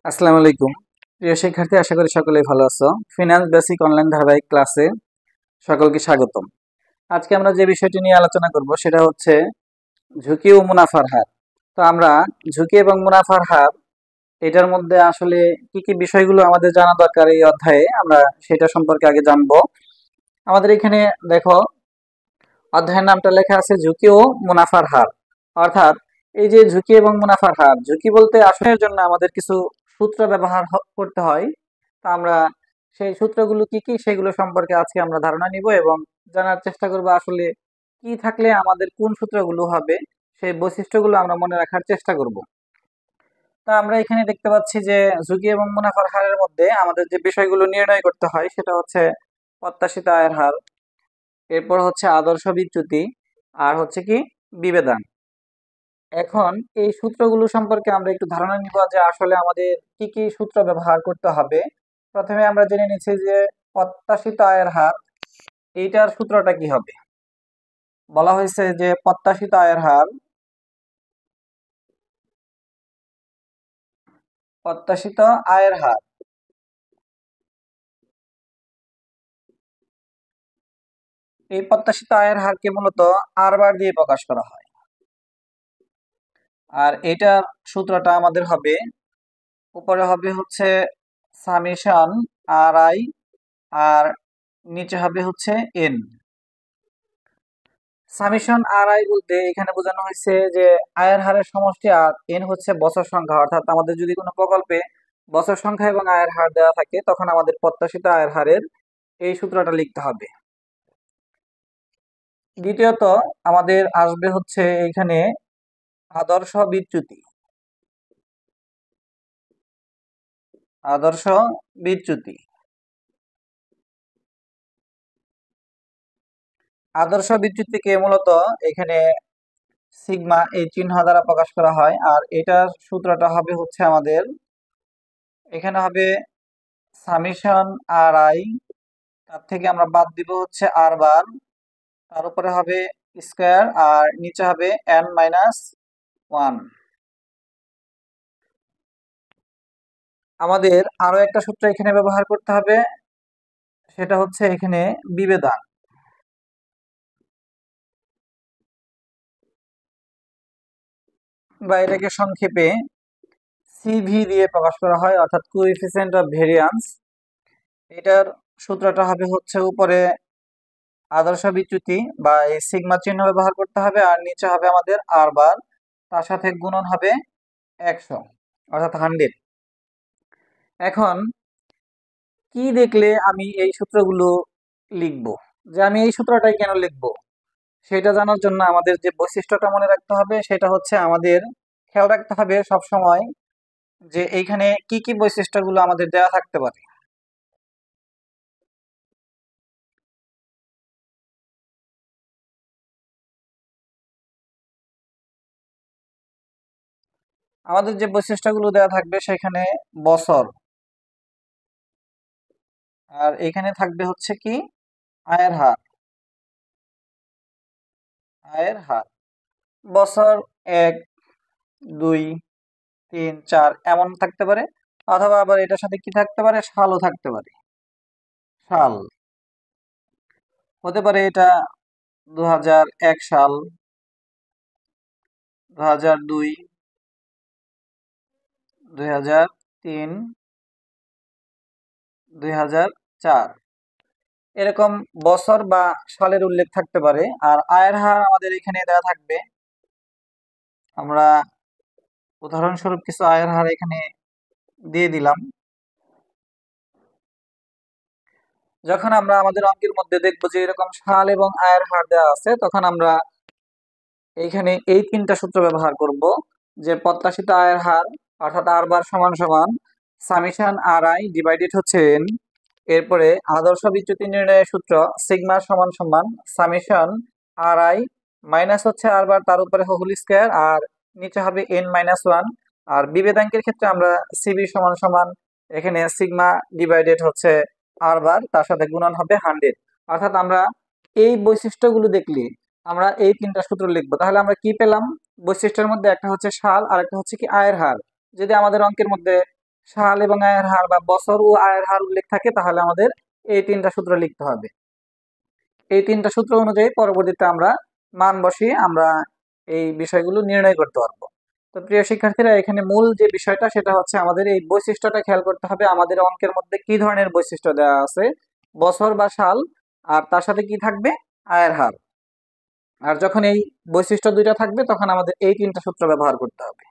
আসসালামু আলাইকুম। প্রিয় শিক্ষার্থী, আশা করি সকলেই ভালো আছো। ফিনান্স বেসিক অনলাইন ধারাবাহিক ক্লাসে সকলকে স্বাগতম। আজকে আমরা যে বিষয়টি নিয়ে আলোচনা করব সেটা হচ্ছে ঝুঁকি ও মুনাফার হার। তো আমরা ঝুঁকি এবং মুনাফার হার এটার মধ্যে আসলে কি কি বিষয়গুলো আমাদের জানা দরকার এই অধ্যায়ে আমরা সেটা সম্পর্কে আগে জানবো। আমাদের এখানে দেখো, অধ্যায়ের নামটা লেখা আছে ঝুঁকি ও মুনাফার হার। অর্থাৎ এই যে ঝুঁকি এবং মুনাফার হার, ঝুঁকি বলতে আসলের জন্য আমাদের কিছু সূত্র ব্যবহার করতে হয়। তা আমরা সেই সূত্রগুলো কি কি সেগুলো সম্পর্কে আজকে আমরা ধারণা নিব এবং জানার চেষ্টা করব আসলে কি থাকলে আমাদের কোন সূত্রগুলো হবে, সেই বৈশিষ্ট্যগুলো আমরা মনে রাখার চেষ্টা করব। তা আমরা এখানে দেখতে পাচ্ছি যে ঝুঁকি এবং মুনাফার হারের মধ্যে আমাদের যে বিষয়গুলো নির্ণয় করতে হয় সেটা হচ্ছে প্রত্যাশিত আয়ের হার, এরপর হচ্ছে আদর্শ বিচ্যুতি, আর হচ্ছে কি বিবেদান। এখন এই সূত্রগুলো সম্পর্কে আমরা একটু ধারণা নিব যে আসলে আমাদের কি কি সূত্র ব্যবহার করতে হবে। প্রথমে আমরা জেনে নিচ্ছি যে প্রত্যাশিত আয়ের হার, এইটার সূত্রটা কি হবে। বলা হয়েছে যে প্রত্যাশিত আয়ের হার, প্রত্যাশিত আয়ের হার, এই প্রত্যাশিত আয়ের হারকে মূলত আর বার দিয়ে প্রকাশ করা হয়। আর এটার সূত্রটা আমাদের হবে, উপরে হবে হচ্ছে সামেশন আর আই, আর নিচে হবে হচ্ছে এন। সামেশন আর আই বলতে এখানে বোঝানো হয়েছে যে আয়ের হারের সমষ্টি, আর এন হচ্ছে বছর সংখ্যা। অর্থাৎ আমাদের যদি কোনো প্রকল্পে বছর সংখ্যা এবং আয়ের হার দেওয়া থাকে তখন আমাদের প্রত্যাশিত আয়ের হারের এই সূত্রটা লিখতে হবে। দ্বিতীয়ত আমাদের আসবে হচ্ছে এখানে আদর্শ বিচ্যুতি। আদর্শ বিচ্যুতি, আদর্শ বিচ্যুতিকে মূলত এখানে সিগমা এই চিহ্ন দ্বারা প্রকাশ করা হয়। আর এটার সূত্রটা হবে হচ্ছে আমাদের এখানে হবে সামেশন আর আই, তার থেকে আমরা বাদ দিব হচ্ছে আর বার, তার উপরে হবে স্কয়ার, আর নিচে হবে n মাইনাস 1। আমাদের আরো একটা সূত্র এখানে ব্যবহার করতে হবে, সেটা হচ্ছে এখানে বিবেদান, বা এটাকে সংক্ষেপে সিভি দিয়ে প্রকাশ করা হয়, অর্থাৎ কোএফিসিয়েন্ট অফ ভেরিয়েন্স। এটার সূত্রটা হবে হচ্ছে উপরে আদর্শ বিচ্যুতি বা এই সিগমা চিহ্ন ব্যবহার করতে হবে, আর নিচে হবে আমাদের আর বার, তার সাথে গুণন হবে 100, অর্থাৎ 100। এখন কি দেখলে আমি এই সূত্রগুলো লিখব, যে আমি এই সূত্রটাই কেন লিখব, সেটা জানার জন্য আমাদের যে বৈশিষ্ট্যটা মনে রাখতে হবে সেটা হচ্ছে আমাদের খেয়াল রাখতে হবে সব সময় যে এইখানে কি কি বৈশিষ্ট্যগুলো আমাদের দেওয়া থাকতে পারে। আমাদের যে বৈশিষ্ট্যগুলো দেওয়া থাকবে সেখানে বছর, আর এখানে থাকবে হচ্ছে কি আয়ের হার, আয়ের হার বছর 1, 2, 3, 4 এমন থাকতে পারে, অথবা আবার এটার সাথে কি থাকতে পারে, সালও থাকতে পারে। সাল হতে পারে এটা 2001 সাল, 2002, 2003, 2004, এরকম বছর বা সালের উল্লেখ থাকতে পারে। আর আয়ের হার আমাদের এখানে দেওয়া থাকবে, আমরা উদাহরণস্বরূপ কিছু আয়ের হার এখানে দিয়ে দিলাম। যখন আমরা আমাদের অঙ্কের মধ্যে দেখবো যে এরকম সাল এবং আয়ের হার দেওয়া আছে, তখন আমরা এইখানে এই তিনটা সূত্র ব্যবহার করব, যে প্রত্যাশিত আয়ের হার অর্থাৎ আর বার সমান সমান সামেশন আর আই ডিভাইডেড হচ্ছে এন, এরপরে আদর্শ বিচ্যুতি নির্ণয়ের সূত্র সিগমা সমান সমান সামেশন আর আই মাইনাস হচ্ছে আর বার, তার উপরে হোল স্কয়ার, আর নিচে হবে এন মাইনাস 1। আর বিভেদাঙ্কের ক্ষেত্রে আমরা সিবি সমান সমান এখানে সিগমা ডিভাইডেড হচ্ছে আর বার, তার সাথে গুণন হবে 100। অর্থাৎ আমরা এই বৈশিষ্ট্যগুলো দেখলে আমরা এই তিনটা সূত্র লিখবো। তাহলে আমরা কি পেলাম, বৈশিষ্ট্যের মধ্যে একটা হচ্ছে সাল আর একটা হচ্ছে কি আয়ের হার। যদি আমাদের অঙ্কের মধ্যে সাল এবং আয়ের হার বা বছর ও আয়ের হার উল্লেখ থাকে, তাহলে আমাদের এই তিনটা সূত্র লিখতে হবে। এই তিনটা সূত্র অনুযায়ী পরবর্তীতে আমরা মান বসিয়ে আমরা এই বিষয়গুলো নির্ণয় করতে পারবো। তো প্রিয় শিক্ষার্থীরা, এখানে মূল যে বিষয়টা সেটা হচ্ছে আমাদের এই বৈশিষ্ট্যটা খেয়াল করতে হবে। আমাদের অঙ্কের মধ্যে কি ধরনের বৈশিষ্ট্য দেওয়া আছে, বছর বা সাল, আর তার সাথে কি থাকবে, আয়ের হার। আর যখন এই বৈশিষ্ট্য দুইটা থাকবে তখন আমাদের এই তিনটা সূত্র ব্যবহার করতে হবে।